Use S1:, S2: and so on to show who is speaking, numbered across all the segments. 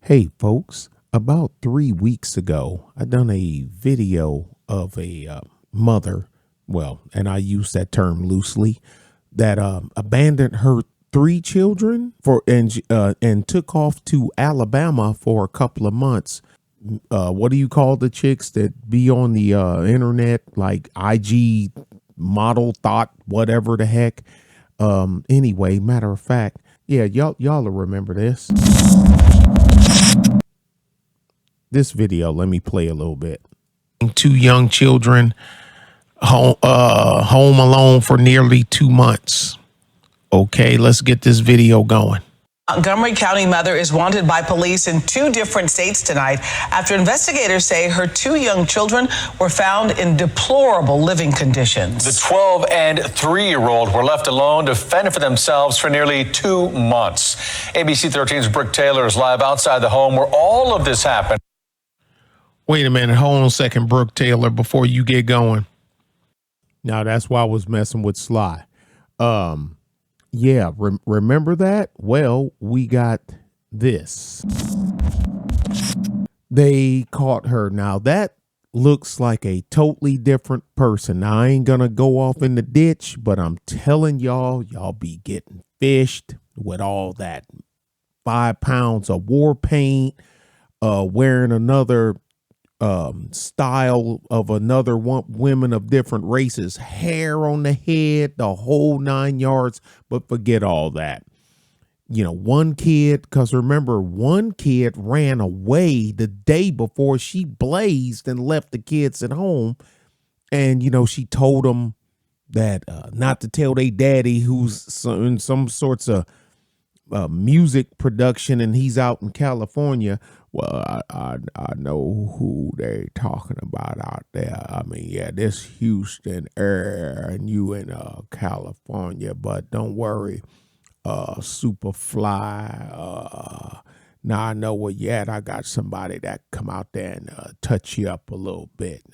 S1: Hey folks, about 3 weeks ago, I done a video of a mother, well, and I use that term loosely, that abandoned her three children and took off to Alabama for a couple of months. What do you call the chicks that be on the internet, like IG model thought, whatever the heck? Anyway, matter of fact, yeah, y'all will remember this. This video, let me play a little bit. Two young children home alone for nearly 2 months. Okay, let's get this video going.
S2: Montgomery County mother is wanted by police in 2 different states tonight after investigators say her 2 young children were found in deplorable living conditions.
S3: The 12 and 3-year-old were left alone to fend for themselves for nearly 2 months. ABC 13's Brooke Taylor is live outside the home where all of this happened.
S1: Wait a minute, hold on a second, Brooke Taylor, before you get going. Now that's why I was messing with Sly. Yeah, remember that? Well, we got this. They caught her. Now that looks like a totally different person. Now I ain't gonna go off in the ditch, but I'm telling y'all be getting fished with all that 5 pounds of war paint, wearing another style of another women of different races, hair on the head, the whole 9 yards. But forget all that. You know, one kid, because remember, one kid ran away the day before she blazed and left the kids at home. And, you know, she told them that not to tell their daddy, who's in some sorts of music production, and he's out in California. Well, I know who they talking about out there. I mean, yeah, this Houston air and you in California, but don't worry, Superfly. Now I know where you at. I got somebody that come out there and touch you up a little bit.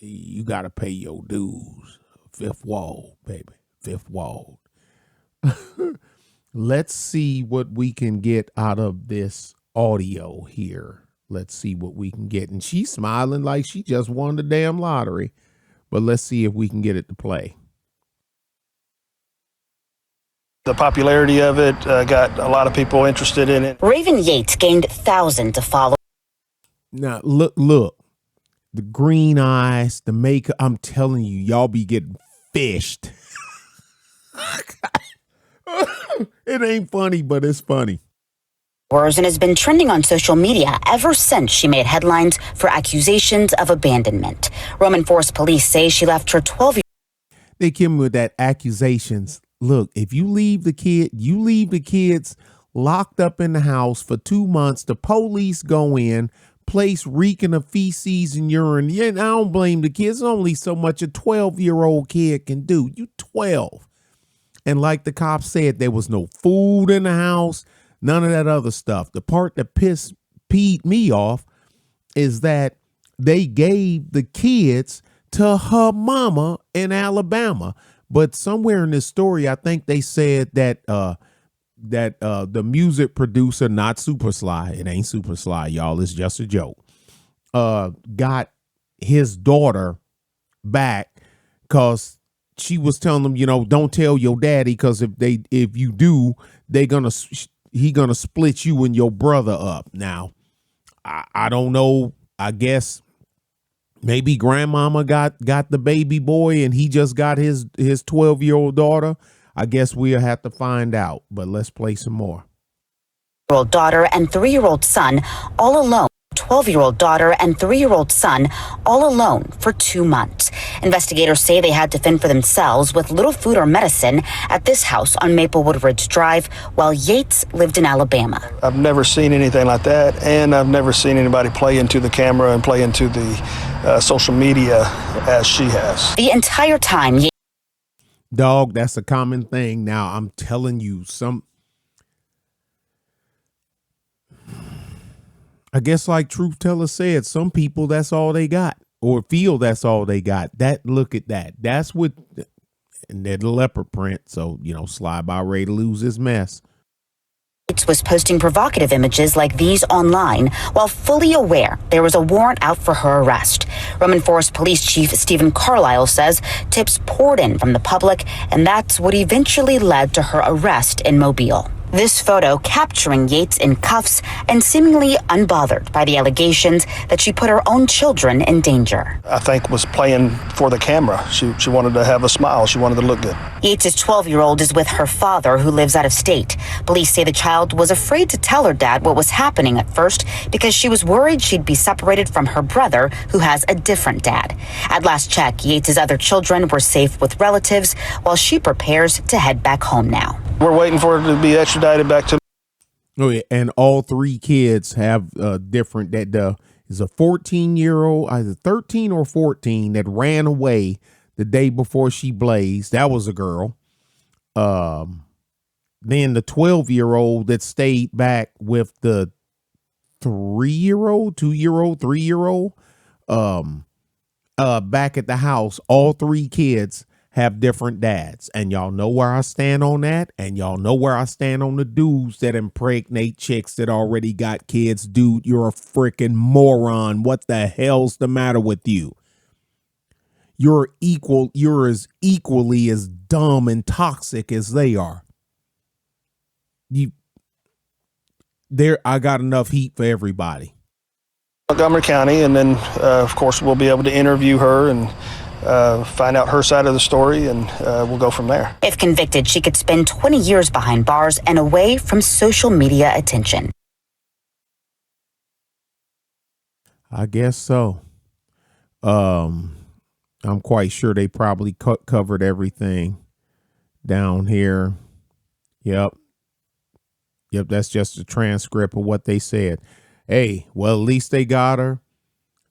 S1: You got to pay your dues. Fifth wall, baby, fifth wall. Let's see what we can get out of this audio here. Let's see what we can get. And she's smiling like she just won the damn lottery. But let's see if we can get it to play.
S4: The popularity of it got a lot of people interested in it.
S5: Raven Yates gained thousands of followers.
S1: Now, look. The green eyes, the makeup. I'm telling you, y'all be getting fished. It ain't funny, but it's funny.
S5: And has been trending on social media ever since she made headlines for accusations of abandonment. Roman Forest police say she left her 12-year-old.
S1: They came with that accusations. Look, if you leave the kids locked up in the house for 2 months, the police go in, place reeking of feces and urine. Yeah, I don't blame the kids. There's only so much a 12-year-old kid can do. You 12. And like the cops said, there was no food in the house, none of that other stuff. The part that peed me off is that they gave the kids to her mama in Alabama. But somewhere in this story, I think they said that the music producer, not Super Sly, it ain't Super Sly, y'all, it's just a joke, got his daughter back because she was telling them, you know, don't tell your daddy, because if you do, he gonna split you and your brother up. Now, I don't know. I guess maybe grandmama got the baby boy and he just got his 12-year-old daughter. I guess we'll have to find out. But let's play some more.
S5: Daughter and 3-year-old son all alone. 12-year-old daughter and 3-year-old son all alone for 2 months. Investigators say they had to fend for themselves with little food or medicine at this house on Maplewood Ridge Drive while Yates lived in Alabama.
S4: I've never seen anything like that, and I've never seen anybody play into the camera and play into the social media as she has.
S5: The entire time.
S1: Dog, that's a common thing. Now, I'm telling you, I guess like Truth Teller said, some people, that's all they got, or feel that's all they got. Look at that. That's what, and they're the leopard print. So, you know, Sly about ready to lose his mess.
S5: Yates was posting provocative images like these online while fully aware there was a warrant out for her arrest. Roman Forest Police Chief Stephen Carlisle says tips poured in from the public, and that's what eventually led to her arrest in Mobile. This photo capturing Yates in cuffs and seemingly unbothered by the allegations that she put her own children in danger.
S4: I think was playing for the camera. She wanted to have a smile. She wanted to look good.
S5: Yates' 12-year-old is with her father, who lives out of state. Police say the child was afraid to tell her dad what was happening at first because she was worried she'd be separated from her brother, who has a different dad. At last check, Yates' other children were safe with relatives while she prepares to head back home now.
S4: We're waiting for her to be extradited back to.
S1: Oh yeah, and all three kids have different. That is a 14-year-old, either 13 or 14, that ran away the day before she blazed. That was a girl. Then the 12-year-old that stayed back with the 3-year-old, 2-year-old, 3-year-old, back at the house. All three kids have different dads, and y'all know where I stand on that, and y'all know where I stand on the dudes that impregnate chicks that already got kids. Dude, you're a freaking moron. What the hell's the matter with you? You're as equally as dumb and toxic as they are. I got enough heat for everybody.
S4: Montgomery County, and then of course we'll be able to interview her and find out her side of the story, and we'll go from there.
S5: If convicted, she could spend 20 years behind bars and away from social media attention.
S1: I guess so. I'm quite sure they probably covered everything down here. Yep, that's just a transcript of what they said. Hey, well, at least they got her.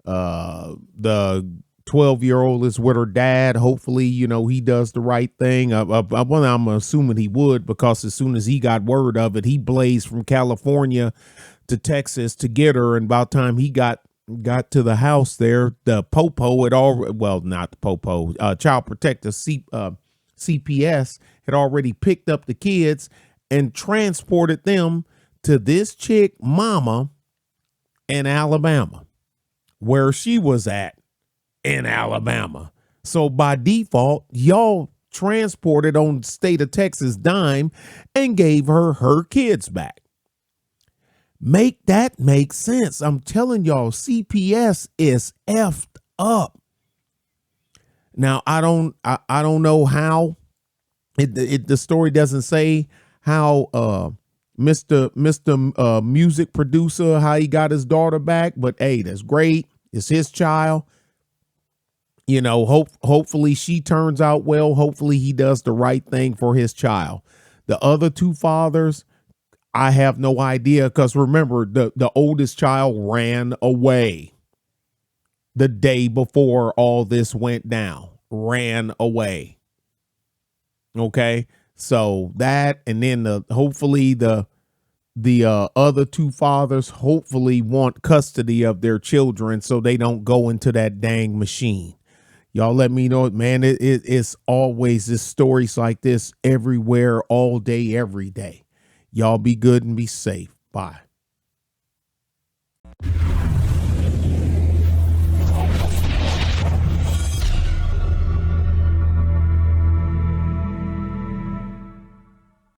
S1: The 12-year-old is with her dad. Hopefully, he does the right thing. I'm assuming he would, because as soon as he got word of it, he blazed from California to Texas to get her. And by the time he got to the house there, the popo had already, well, not the popo, child protective CPS had already picked up the kids and transported them to this chick mama in Alabama, where she was at in Alabama. So by default, y'all transported on state of Texas dime and gave her kids back. Make that make sense. I'm telling y'all, CPS is effed up. Now, I don't know how the story doesn't say how Mr. Music producer, how he got his daughter back, but hey, that's great. It's his child. Hopefully she turns out well. Hopefully he does the right thing for his child. The other two fathers, I have no idea, because remember, the oldest child ran away the day before all this went down. Ran away. Okay, so that, and then hopefully the other two fathers hopefully want custody of their children so they don't go into that dang machine. Y'all let me know, man. It's always this stories like this everywhere, all day, every day. Y'all be good and be safe. Bye.